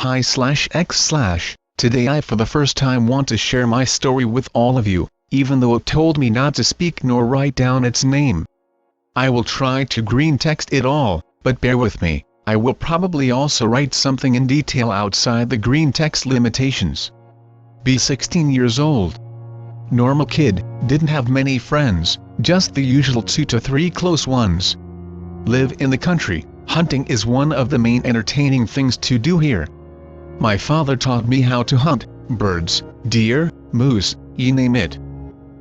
Hi/X/. Today I for the first time want to share my story with all of you, even though it told me not to speak nor write down its name. I will try to green text it all, but bear with me, I will probably also write something in detail outside the green text limitations. Be 16 years old. Normal kid, didn't have many friends, just the usual 2 to 3 close ones. Live in the country, hunting is one of the main entertaining things to do here. My father taught me how to hunt, birds, deer, moose, you name it.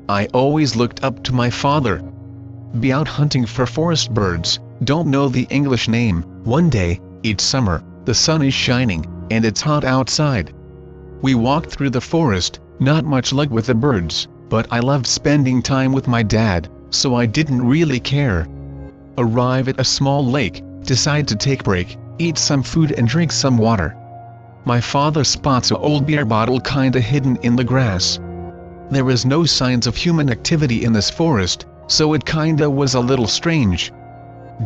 I always looked up to my father. Be out hunting for forest birds, don't know the English name. One day, it's summer, the sun is shining, and it's hot outside. We walked through the forest, not much luck with the birds, but I loved spending time with my dad, so I didn't really care. Arrive at a small lake, decide to take break, eat some food and drink some water. My father spots a old beer bottle kinda hidden in the grass. There was no signs of human activity in this forest, so it kinda was a little strange.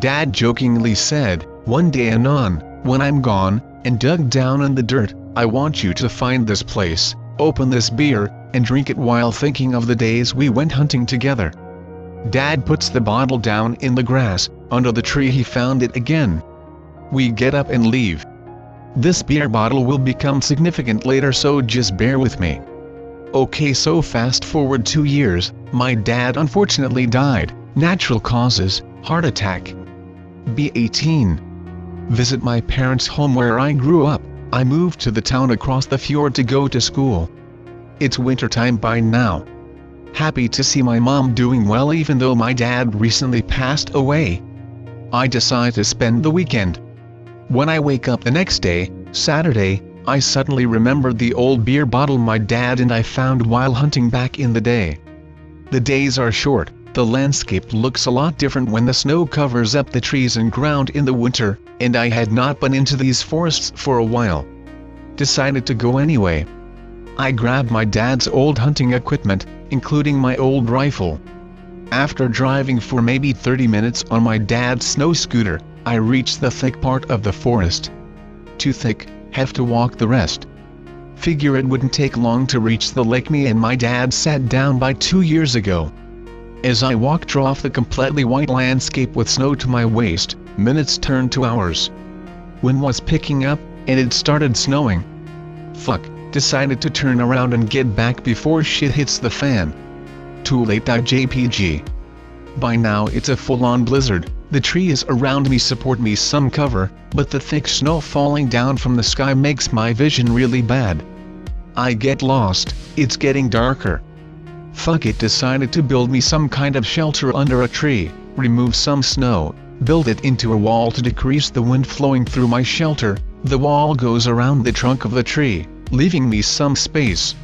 Dad jokingly said, "One day anon, when I'm gone, and dug down in the dirt, I want you to find this place, open this beer, and drink it while thinking of the days we went hunting together." Dad puts the bottle down in the grass, under the tree he found it again. We get up and leave. This beer bottle will become significant later, so just bear with me. Okay, so fast forward 2 years, my dad unfortunately died, natural causes, heart attack. Be 18. Visit my parents' home where I grew up. I moved to the town across the fjord to go to school. It's wintertime by now. Happy to see my mom doing well even though my dad recently passed away. I decide to spend the weekend. When I wake up the next day, Saturday, I suddenly remembered the old beer bottle my dad and I found while hunting back in the day. The days are short, the landscape looks a lot different when the snow covers up the trees and ground in the winter, and I had not been into these forests for a while. Decided to go anyway. I grabbed my dad's old hunting equipment, including my old rifle. After driving for maybe 30 minutes on my dad's snow scooter, I reached the thick part of the forest. Too thick, have to walk the rest. Figure it wouldn't take long to reach the lake me and my dad sat down by 2 years ago. As I walked off the completely white landscape with snow to my waist, minutes turned to hours. Wind was picking up, and it started snowing. Fuck, decided to turn around and get back before shit hits the fan. Too late. JPG. By now it's a full-on blizzard, the trees around me support me some cover, but the thick snow falling down from the sky makes my vision really bad. I get lost, it's getting darker. Fuck it, decided to build me some kind of shelter under a tree, remove some snow, build it into a wall to decrease the wind flowing through my shelter. The wall goes around the trunk of the tree, leaving me some space.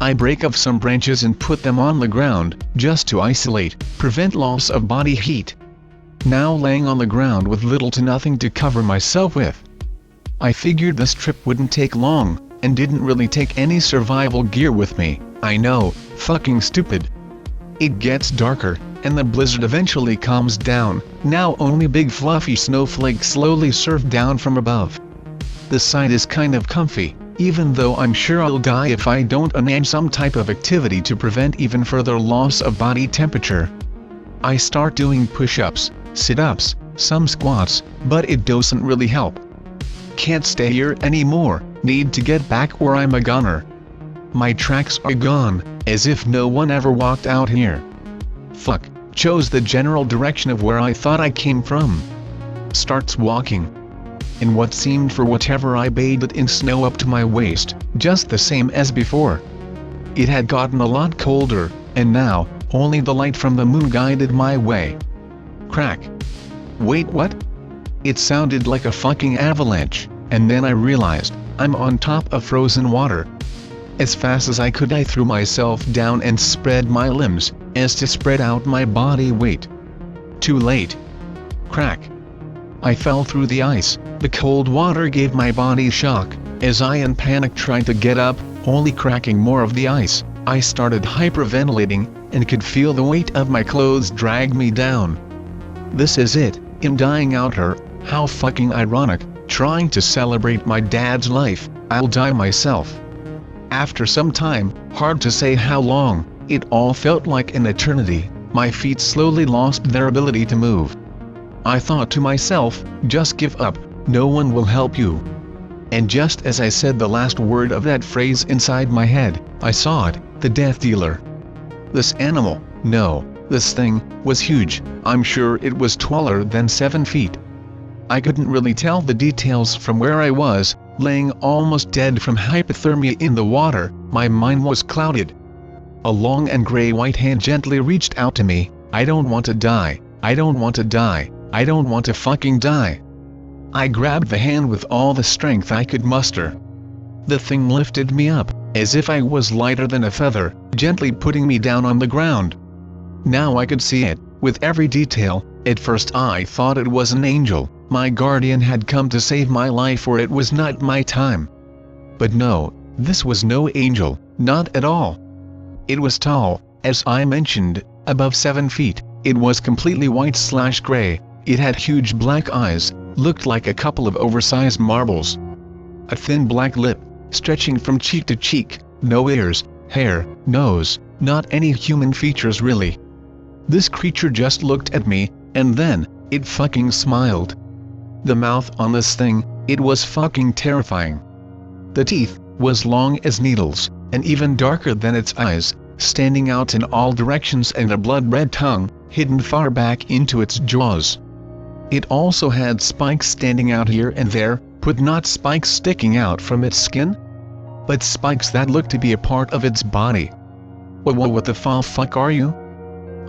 I break off some branches and put them on the ground, just to isolate, prevent loss of body heat. Now laying on the ground with little to nothing to cover myself with. I figured this trip wouldn't take long, and didn't really take any survival gear with me. I know, fucking stupid. It gets darker, and the blizzard eventually calms down, now only big fluffy snowflakes slowly surf down from above. The side is kind of comfy, even though I'm sure I'll die if I don't enable some type of activity to prevent even further loss of body temperature. I start doing push-ups, sit-ups, some squats, but it doesn't really help. Can't stay here anymore, need to get back where I'm a gunner. My tracks are gone, as if no one ever walked out here. Fuck, chose the general direction of where I thought I came from. Starts walking. In what seemed for whatever I bathed in snow up to my waist, just the same as before. It had gotten a lot colder, and now, only the light from the moon guided my way. Crack. Wait, what? It sounded like a fucking avalanche, and then I realized, I'm on top of frozen water. As fast as I could I threw myself down and spread my limbs, as to spread out my body weight. Too late. Crack. I fell through the ice, the cold water gave my body a shock, as I in panic tried to get up, only cracking more of the ice. I started hyperventilating, and could feel the weight of my clothes drag me down. This is it, I'm dying out here, how fucking ironic, trying to celebrate my dad's life, I'll die myself. After some time, hard to say how long, it all felt like an eternity, my feet slowly lost their ability to move. I thought to myself, just give up, no one will help you. And just as I said the last word of that phrase inside my head, I saw it, the death dealer. This animal, no, this thing, was huge. I'm sure it was taller than 7 feet. I couldn't really tell the details from where I was, laying almost dead from hypothermia in the water. My mind was clouded. A long and gray-white hand gently reached out to me. I don't want to die, I don't want to die, I don't want to fucking die. I grabbed the hand with all the strength I could muster. The thing lifted me up, as if I was lighter than a feather, gently putting me down on the ground. Now I could see it, with every detail. At first I thought it was an angel, my guardian had come to save my life, or it was not my time. But no, this was no angel, not at all. It was tall, as I mentioned, above 7 feet, it was completely white/gray, it had huge black eyes, looked like a couple of oversized marbles. A thin black lip, stretching from cheek to cheek, no ears, hair, nose, not any human features really. This creature just looked at me, and then, it fucking smiled. The mouth on this thing, it was fucking terrifying. The teeth, was long as needles, and even darker than its eyes, standing out in all directions, and a blood-red tongue, hidden far back into its jaws. It also had spikes standing out here and there, but not spikes sticking out from its skin, but spikes that looked to be a part of its body. What the fuck are you?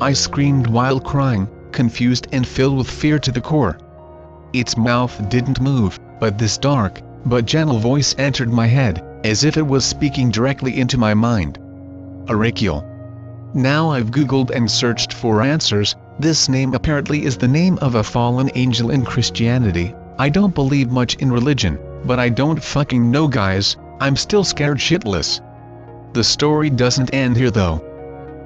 I screamed while crying, confused and filled with fear to the core. Its mouth didn't move, but this dark, but gentle voice entered my head, as if it was speaking directly into my mind. Arakiel. Now I've googled and searched for answers. This name apparently is the name of a fallen angel in Christianity. I don't believe much in religion, but I don't fucking know, guys, I'm still scared shitless. The story doesn't end here though.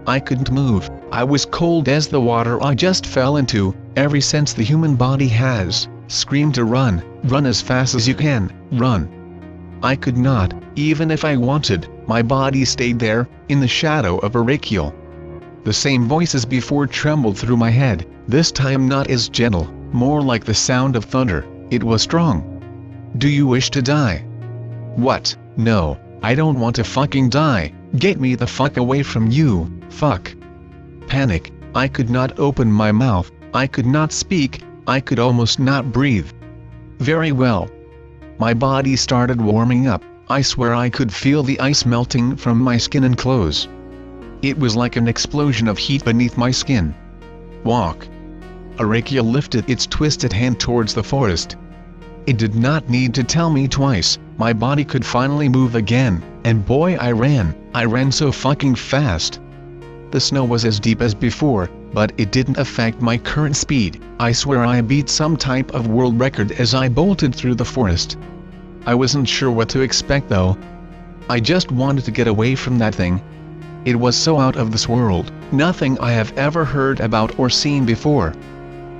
I couldn't move, I was cold as the water I just fell into. Every sense the human body has, screamed to run, run as fast as you can, run. I could not, even if I wanted, my body stayed there, in the shadow of Arakiel. The same voice as before trembled through my head, this time not as gentle, more like the sound of thunder. It was strong. Do you wish to die? What? No, I don't want to fucking die, get me the fuck away from you, fuck. Panic, I could not open my mouth, I could not speak, I could almost not breathe. Very well. My body started warming up, I swear I could feel the ice melting from my skin and clothes. It was like an explosion of heat beneath my skin. Walk. Arakiel lifted its twisted hand towards the forest. It did not need to tell me twice, my body could finally move again, and boy I ran so fucking fast. The snow was as deep as before, but it didn't affect my current speed. I swear I beat some type of world record as I bolted through the forest. I wasn't sure what to expect though. I just wanted to get away from that thing. It was so out of this world, nothing I have ever heard about or seen before.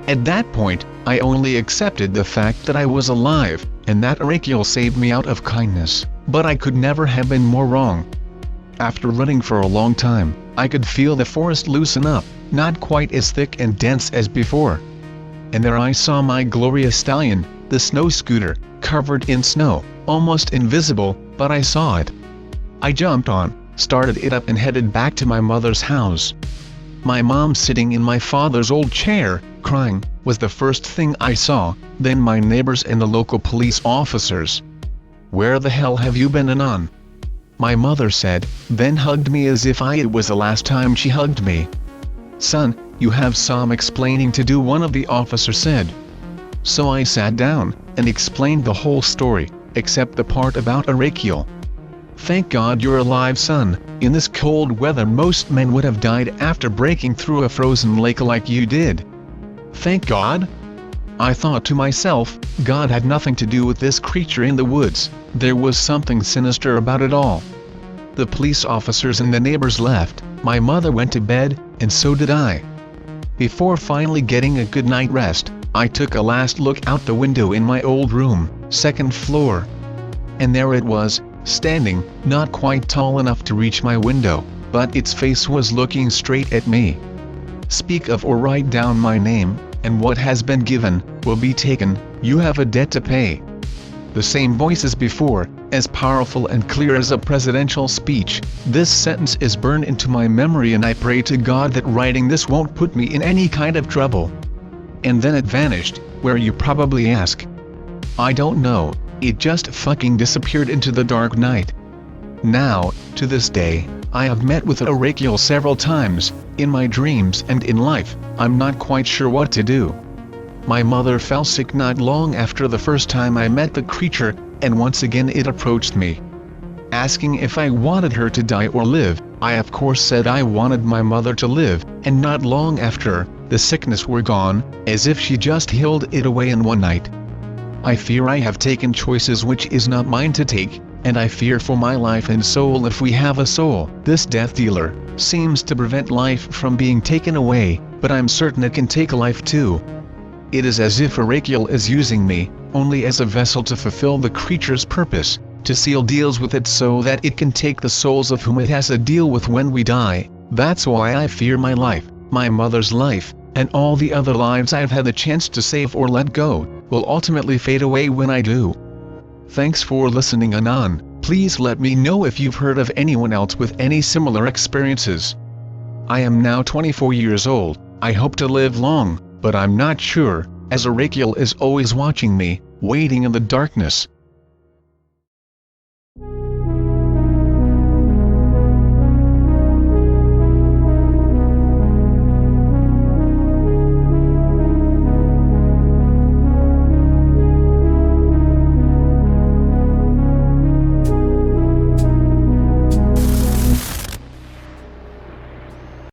At that point, I only accepted the fact that I was alive, and that Arakiel saved me out of kindness, but I could never have been more wrong. After running for a long time, I could feel the forest loosen up, not quite as thick and dense as before. And there I saw my glorious stallion, the snow scooter, covered in snow, almost invisible, but I saw it. I jumped on, started it up and headed back to my mother's house. My mom sitting in my father's old chair, crying, was the first thing I saw, then my neighbors and the local police officers. Where the hell have you been, Anon? My mother said, then hugged me as if it was the last time she hugged me. Son, you have some explaining to do, one of the officers said. So I sat down, and explained the whole story, except the part about Arakiel. Thank God you're alive, son. In this cold weather most men would have died after breaking through a frozen lake like you did. Thank God? I thought to myself, God had nothing to do with this creature in the woods, there was something sinister about it all. The police officers and the neighbors left, my mother went to bed, and so did I. Before finally getting a good night rest, I took a last look out the window in my old room, second floor. And there it was, standing, not quite tall enough to reach my window, but its face was looking straight at me. Speak of or write down my name, and what has been given, will be taken, you have a debt to pay. The same voice as before, as powerful and clear as a presidential speech. This sentence is burned into my memory, and I pray to God that writing this won't put me in any kind of trouble. And then it vanished, where you probably ask. I don't know, it just fucking disappeared into the dark night. Now, to this day, I have met with Arakiel several times, in my dreams and in life. I'm not quite sure what to do. My mother fell sick not long after the first time I met the creature, and once again it approached me, asking if I wanted her to die or live. I of course said I wanted my mother to live, and not long after, the sickness were gone, as if she just healed it away in one night. I fear I have taken choices which is not mine to take, and I fear for my life and soul if we have a soul. This death dealer seems to prevent life from being taken away, but I'm certain it can take life too. It is as if Arakiel is using me, only as a vessel to fulfill the creature's purpose, to seal deals with it so that it can take the souls of whom it has a deal with when we die. That's why I fear my life, my mother's life, and all the other lives I've had the chance to save or let go, will ultimately fade away when I do. Thanks for listening, Anon. Please let me know if you've heard of anyone else with any similar experiences. I am now 24 years old. I hope to live long, but I'm not sure, as Arakiel is always watching me, waiting in the darkness.